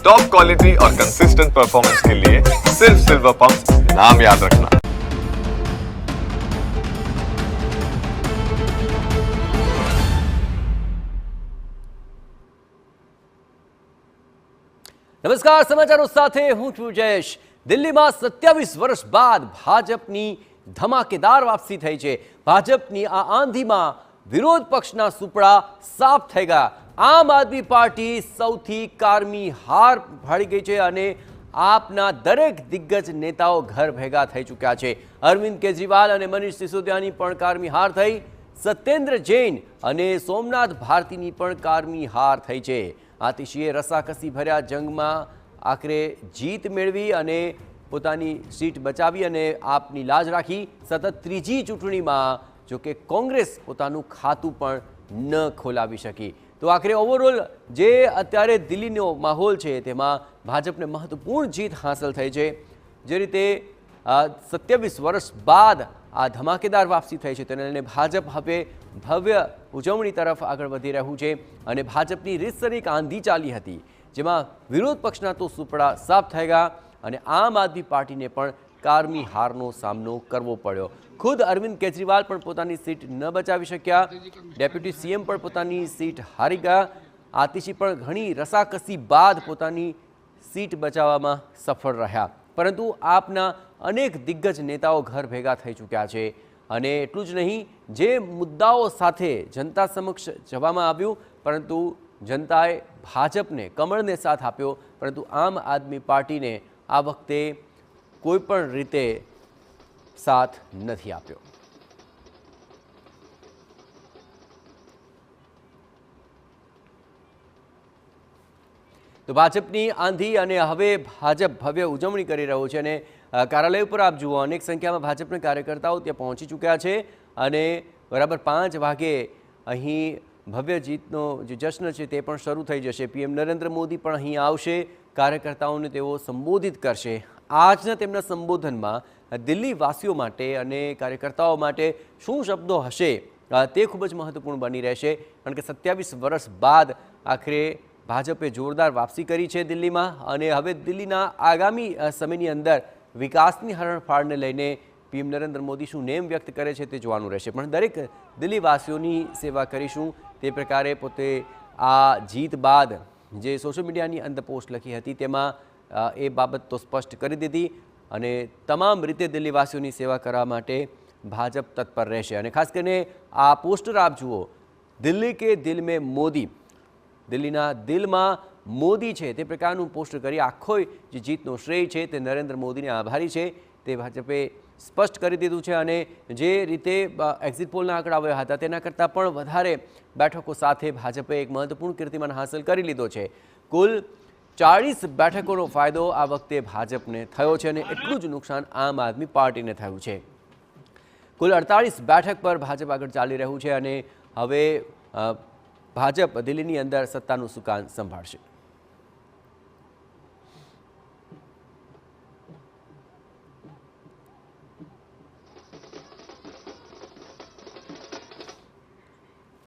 Top quality और consistent performance के लिए सिर्फ सिल्वर पंप नाम याद रखना। નમસ્કાર, સમાચારો સાથે હું છું જયેશ। દિલ્હીમાં 27 વર્ષ બાદ ભાજપની ધમાકેદાર વાપસી થઈ છે। ભાજપની આ આંધીમાં વિરોધ પક્ષના સુપડા સાફ થઈ ગયા। આમ આદમી પાર્ટી સૌથી કારમી હાર ભાળી ગઈ છે અને આપના દરેક દિગ્ગજ નેતાઓ ઘર ભેગા થઈ ચૂક્યા છે। અરવિંદ કેજરીવાલ અને મનીષ સિસોદિયાની પણ કારમી હાર થઈ। સત્યેન્દ્ર જૈન અને સોમનાથ ભારતીની પણ કારમી હાર થઈ છે। આતિશીએ રસાકસી ભર્યા જંગમાં આખરે જીત મેળવી અને પોતાની સીટ બચાવી અને આપની લાજ રાખી। સતત ત્રીજી ચૂંટણીમાં જો કે કોંગ્રેસ પોતાનું ખાતું પણ ન ખોલાવી શકી। તો આખરે ઓવરઓલ જે અત્યારે દિલ્હીનો માહોલ છે તેમાં ભાજપને મહત્વપૂર્ણ જીત હાંસલ થઈ છે। જે રીતે 27 વર્ષ બાદ આ ધમાકેદાર વાપસી થઈ છે તેને લઈને ભાજપ હવે ભવ્ય ઉજવણી તરફ આગળ વધી રહ્યું છે અને ભાજપની રીતસરની એક આંધી ચાલી હતી જેમાં વિરોધ પક્ષના તો સુપડા સાફ થઈ ગયા અને આમ આદમી પાર્ટીને પણ કારમી હારનો સામનો કરવો પડ્યો। ખુદ અરવિંદ કેજરીવાલ પણ પોતાની સીટ ન બચાવી શક્યા। ડેપ્યુટી સીએમ પણ પોતાની સીટ હારી ગયા। આતિશી પણ ઘણી રસાકસી બાદ પોતાની સીટ બચાવવામાં સફળ રહ્યા। પરંતુ આપના અનેક દિગ્ગજ નેતાઓ ઘર ભેગા થઈ ચૂક્યા છે અને એટલું જ નહીં, જે મુદ્દાઓ સાથે જનતા સમક્ષ જવામાં આવ્યું પરંતુ જનતાએ ભાજપને કમળને સાથ આપ્યો, પરંતુ આમ આદમી પાર્ટીને આ વખતે કોઈપણ રીતે સાથ નથી આપ્યો। તો ભાજપની આંધી અને હવે ભાજપ ભવ્ય ઉજવણી કરી રહ્યું છે અને કાર્યાલય ઉપર આપ જુઓ અનેક સંખ્યામાં ભાજપના કાર્યકર્તાઓ ત્યાં પહોંચી ચૂક્યા છે અને બરાબર 5 વાગે અહીં ભવ્ય જીતનો જે જશ્ન છે તે પણ શરૂ થઈ જશે। પીએમ નરેન્દ્ર મોદી પણ અહીં આવશે, કાર્યકર્તાઓને તેઓ સંબોધિત કરશે। આજના તેમના સંબોધનમાં દિલ્હી વાસીઓ માટે અને કાર્યકર્તાઓ માટે શું શબ્દો હશે તે ખૂબ જ મહત્વપૂર્ણ બની રહેશે, કારણ કે 27 વર્ષ બાદ આખરે ભાજપે જોરદાર વાપસી કરી છે દિલ્હીમાં અને હવે દિલ્હીના આગામી સમયની અંદર વિકાસની હરણફાળને લઈને પીએમ નરેન્દ્ર મોદી શું નેમ વ્યક્ત કરે છે તે જોવાનું રહેશે। પણ દરેક દિલ્હીવાસીઓની સેવા કરીશું તે પ્રકારે પોતે આ જીત બાદ જે સોશિયલ મીડિયાની અંદર પોસ્ટ લખી હતી તેમાં એ બાબત તો સ્પષ્ટ કરી દીધી અને તમામ રીતે દિલ્હીવાસીઓની સેવા કરવા માટે ભાજપ તત્પર રહેશે। અને ખાસ કરીને આ પોસ્ટર આપ જુઓ, દિલ્હી કે દિલ મેં મોદી, દિલ્હીના દિલમાં મોદી છે તે પ્રકારનું પોસ્ટર કરી આખો જે જીતનો શ્રેય છે તે નરેન્દ્ર મોદીને આભારી છે તે ભાજપે સ્પષ્ટ કરી દીધું છે અને જે રીતે એક્ઝિટ પોલના આંકડા આવ્યા હતા તેના કરતાં પણ વધારે બેઠકો સાથે ભાજપે એક મહત્વપૂર્ણ કીર્તિમાન હાંસલ કરી લીધો છે। કુલ 40 બેઠકોનો ફાયદો આ વખતે ભાજપને થયો છે અને એટલું જ નુકસાન આમ આદમી પાર્ટીને થયું છે। કુલ 48 બેઠક પર ભાજપ આગળ ચાલી રહ્યું છે અને હવે ભાજપ દિલ્હીની અંદર સત્તાનું સુકાન સંભાળશે।